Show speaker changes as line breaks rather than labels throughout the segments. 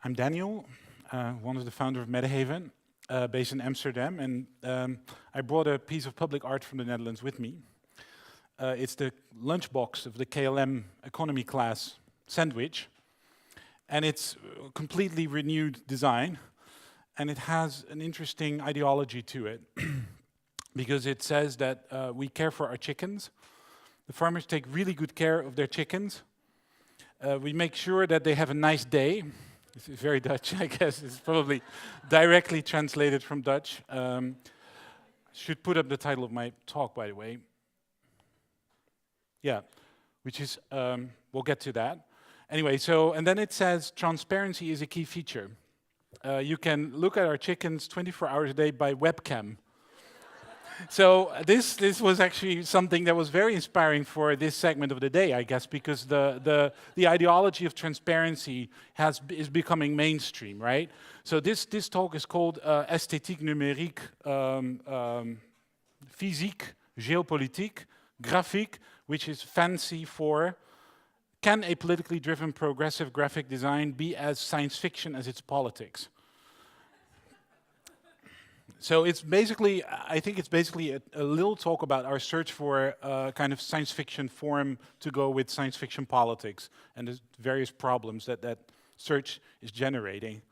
I'm Daniel, one of the founders of Metahaven, based in Amsterdam, and I brought a piece of public art from the Netherlands with me. It's the lunchbox of the KLM economy class sandwich, and it's a completely renewed design, and it has an interesting ideology to it, because it says that we care for our chickens. The farmers take really good care of their chickens. We make sure that they have a nice day. This is very Dutch, I guess. It's probably directly translated from Dutch. Should put up the title of my talk, by the way. Yeah, which is, we'll get to that. Anyway, so, and then it says transparency is a key feature. You can look at our chickens 24 hours a day by webcam. So this was actually something that was very inspiring for this segment of the day, I guess, because the ideology of transparency is becoming mainstream, right? So this talk is called Esthétique numérique, physique, géopolitique, graphique, which is fancy for can a politically driven progressive graphic design be as science fiction as its politics? So it's basically, I think it's basically a little talk about our search for a kind of science fiction form to go with science fiction politics and the various problems that search is generating.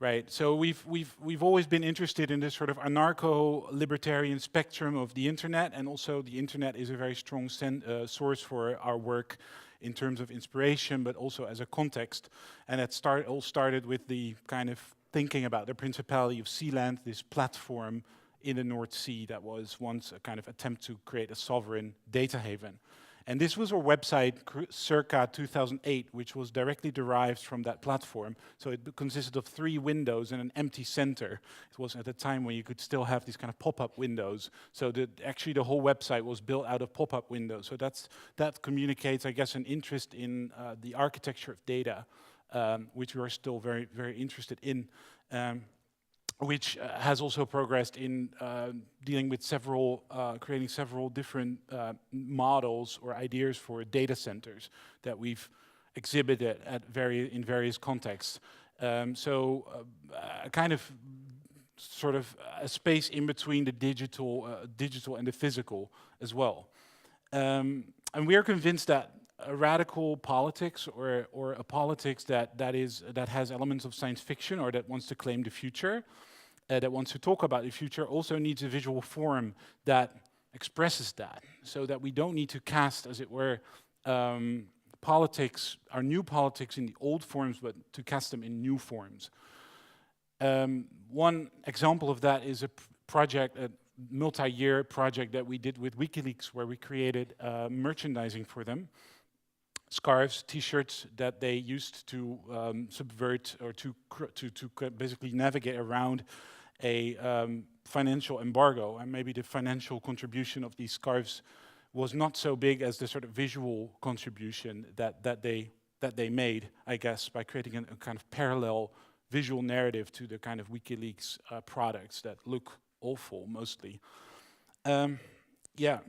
Right, so we've always been interested in this sort of anarcho-libertarian spectrum of the internet, and also the internet is a very strong source for our work in terms of inspiration, but also as a context. And it all started with the kind of thinking about the Principality of Sealand, this platform in the North Sea that was once a kind of attempt to create a sovereign data haven. And this was our website circa 2008, which was directly derived from that platform. So it consisted of 3 windows and an empty center. It was at a time when you could still have these kind of pop-up windows. So actually the whole website was built out of pop-up windows. So that communicates, I guess, an interest in the architecture of data, which we are still very, very interested in. Which has also progressed in dealing with creating several different models or ideas for data centers that we've exhibited in various contexts. So a kind of sort of a space in between the digital and the physical as well. And we are convinced that a radical politics or a politics that has elements of science fiction or that wants to claim the future, that wants to talk about the future, also needs a visual form that expresses that, so that we don't need to cast, as it were, politics, our new politics in the old forms, but to cast them in new forms. One example of that is a project, a multi-year project that we did with WikiLeaks, where we created merchandising for them. Scarves, T-shirts that they used to subvert or to basically navigate around a financial embargo, and maybe the financial contribution of these scarves was not so big as the sort of visual contribution that they made, I guess, by creating a kind of parallel visual narrative to the kind of WikiLeaks products that look awful mostly. Yeah.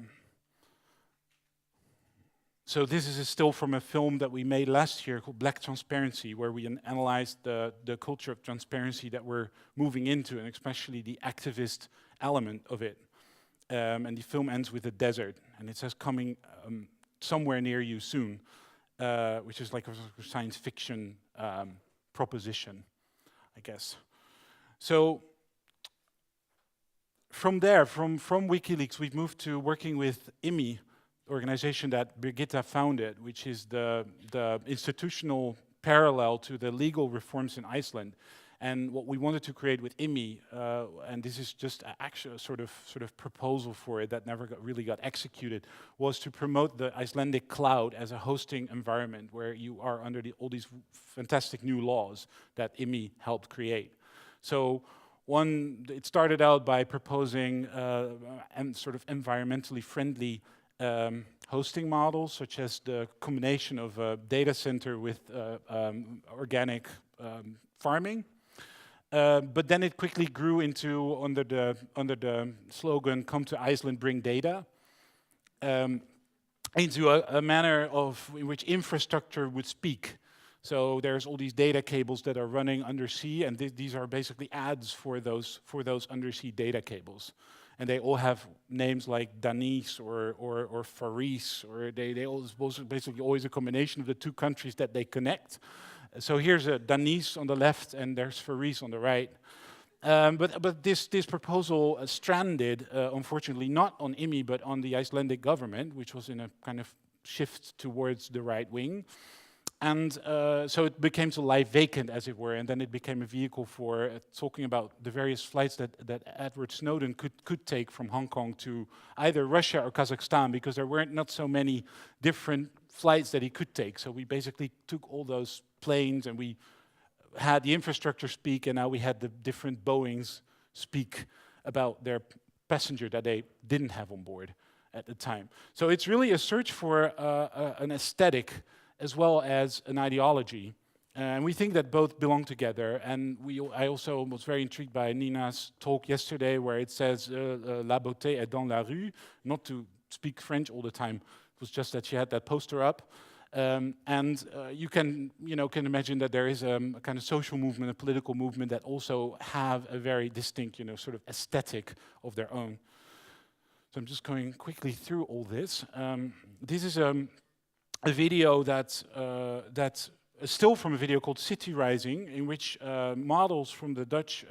So this is a still from a film that we made last year called Black Transparency, where we analyzed the culture of transparency that we're moving into, and especially the activist element of it. And the film ends with a desert, and it says coming somewhere near you soon, which is like a science fiction proposition, I guess. So from there, from WikiLeaks, we've moved to working with IMI, organization that Birgitta founded, which is the institutional parallel to the legal reforms in Iceland. And what we wanted to create with IMI, and this is just actually a sort of proposal for it that never really got executed, was to promote the Icelandic cloud as a hosting environment where you are under all these fantastic new laws that IMI helped create. So it started out by proposing sort of environmentally friendly hosting models, such as the combination of a data center with organic farming. But then it quickly grew into, under the slogan, "Come to Iceland, bring data," into a manner in which infrastructure would speak. So there's all these data cables that are running undersea, and these are basically ads for those undersea data cables. And they all have names like Danis or Faris, or they all basically always a combination of the two countries that they connect. So here's a Danis on the left, and there's Faris on the right. But this proposal stranded, unfortunately, not on IMI, but on the Icelandic government, which was in a kind of shift towards the right wing. And so it became to lie vacant, as it were, and then it became a vehicle for talking about the various flights that Edward Snowden could take from Hong Kong to either Russia or Kazakhstan, because there weren't not so many different flights that he could take. So we basically took all those planes and we had the infrastructure speak, and now we had the different Boeings speak about their passenger that they didn't have on board at the time. So it's really a search for an aesthetic as well as an ideology. And we think that both belong together. And I also was very intrigued by Nina's talk yesterday, where it says, La beauté est dans la rue, not to speak French all the time. It was just that she had that poster up. You can imagine that there is a kind of social movement, a political movement that also have a very distinct, sort of aesthetic of their own. So I'm just going quickly through all this. This is a video that's still from a video called City Rising, in which models from the Dutch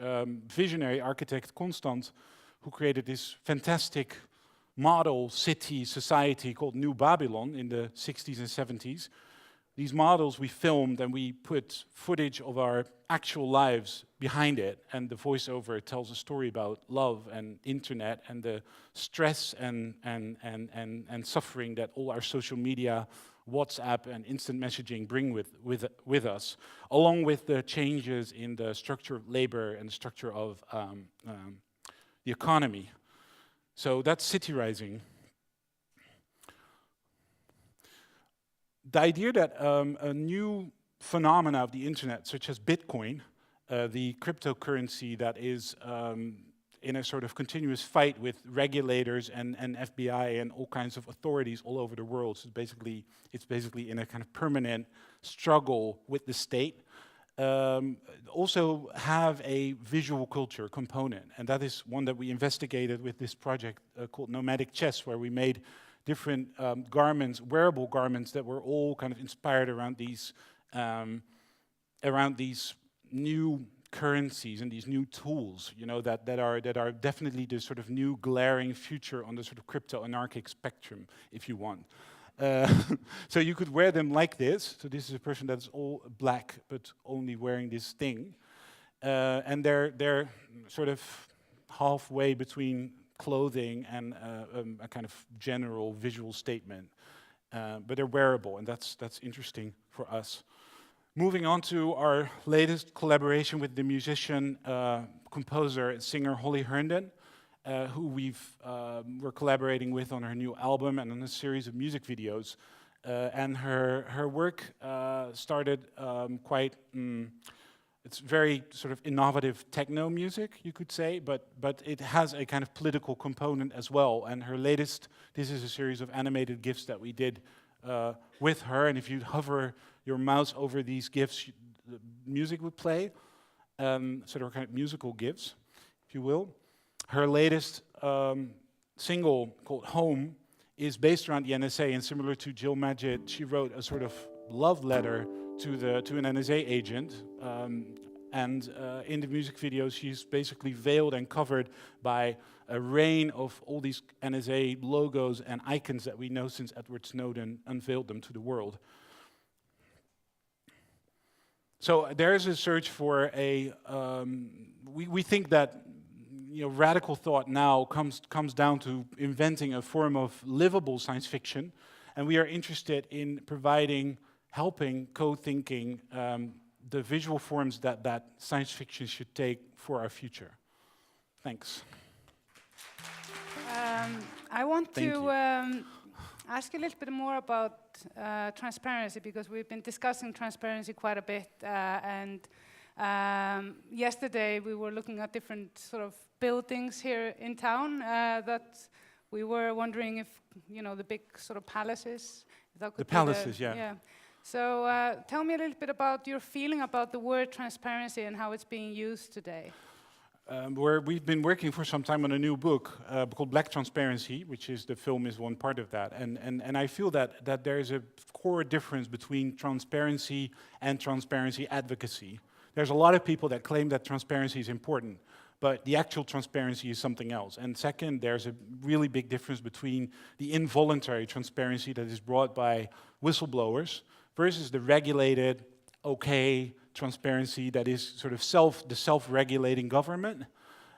visionary architect Constant, who created this fantastic model city society called New Babylon in the 60s and 70s. These models we filmed, and we put footage of our actual lives behind it, and the voiceover tells a story about love and internet and the stress and suffering that all our social media, WhatsApp and instant messaging bring with us, along with the changes in the structure of labor and the structure of the economy. So that's City Rising. The idea that a new phenomena of the internet, such as Bitcoin, the cryptocurrency that is in a sort of continuous fight with regulators and FBI and all kinds of authorities all over the world. So it's basically in a kind of permanent struggle with the state. Also have a visual culture component, and that is one that we investigated with this project called Nomadic Chess, where we made different garments, wearable garments that were all kind of inspired around these new currencies and these new tools, that are definitely the sort of new glaring future on the sort of crypto-anarchic spectrum, if you want. So you could wear them like this. So this is a person that's all black, but only wearing this thing. And they're sort of halfway between clothing and a kind of general visual statement. But they're wearable, and that's interesting for us. Moving on to our latest collaboration with the musician, composer, and singer Holly Herndon, who we're collaborating with on her new album and on a series of music videos. And her work started quite, it's very sort of innovative techno music, you could say, but it has a kind of political component as well. And her latest, this is a series of animated GIFs that we did with her, and if you hover your mouse over these GIFs, the music would play, sort of kind of musical GIFs, if you will. Her latest single, called Home, is based around the NSA, and similar to Jill Majid, she wrote a sort of love letter to an NSA agent, and in the music video she's basically veiled and covered by a rain of all these NSA logos and icons that we know since Edward Snowden unveiled them to the world. So there is a search for we think that radical thought now comes down to inventing a form of livable science fiction, and we are interested in helping co-thinking the visual forms that science fiction should take for our future. Thanks.
I want to ask you a little bit more about transparency, because we've been discussing transparency quite a bit, and yesterday we were looking at different sort of buildings here in town that we were wondering if, the big sort of palaces.
The palaces, yeah.
So tell me a little bit about your feeling about the word transparency and how it's being used today.
We've been working for some time on a new book called Black Transparency, which is the film is one part of that. And I feel that there is a core difference between transparency and transparency advocacy. There's a lot of people that claim that transparency is important, but the actual transparency is something else. And second, there's a really big difference between the involuntary transparency that is brought by whistleblowers versus the regulated, okay transparency that is sort of the self-regulating government.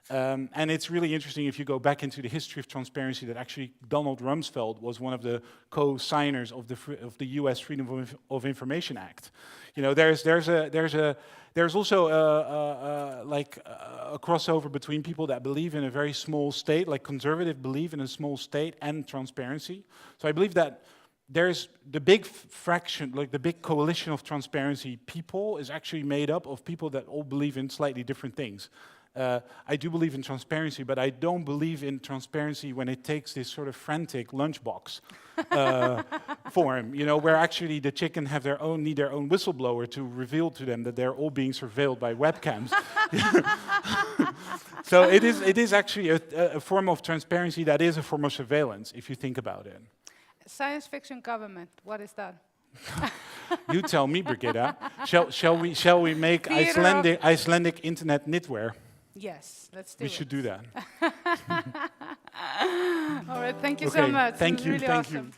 And it's really interesting if you go back into the history of transparency that actually Donald Rumsfeld was one of the co-signers of the U.S. Freedom of Information Act. You know, there's also a crossover between people that believe in a very small state, like conservative believe in a small state and transparency. So I believe that there's the big fraction, like the big coalition of transparency people is actually made up of people that all believe in slightly different things. I do believe in transparency, but I don't believe in transparency when it takes this sort of frantic lunchbox form, you know, where actually the chicken need their own whistleblower to reveal to them that they're all being surveilled by webcams. So it is actually a form of transparency that is a form of surveillance, if you think about it.
Science fiction government, what is that?
You tell me, Brigitta. Shall we make Icelandic internet knitwear?
Yes, let's do it.
We should do that.
All right, thank you so much.
Thank you.
Really awesome.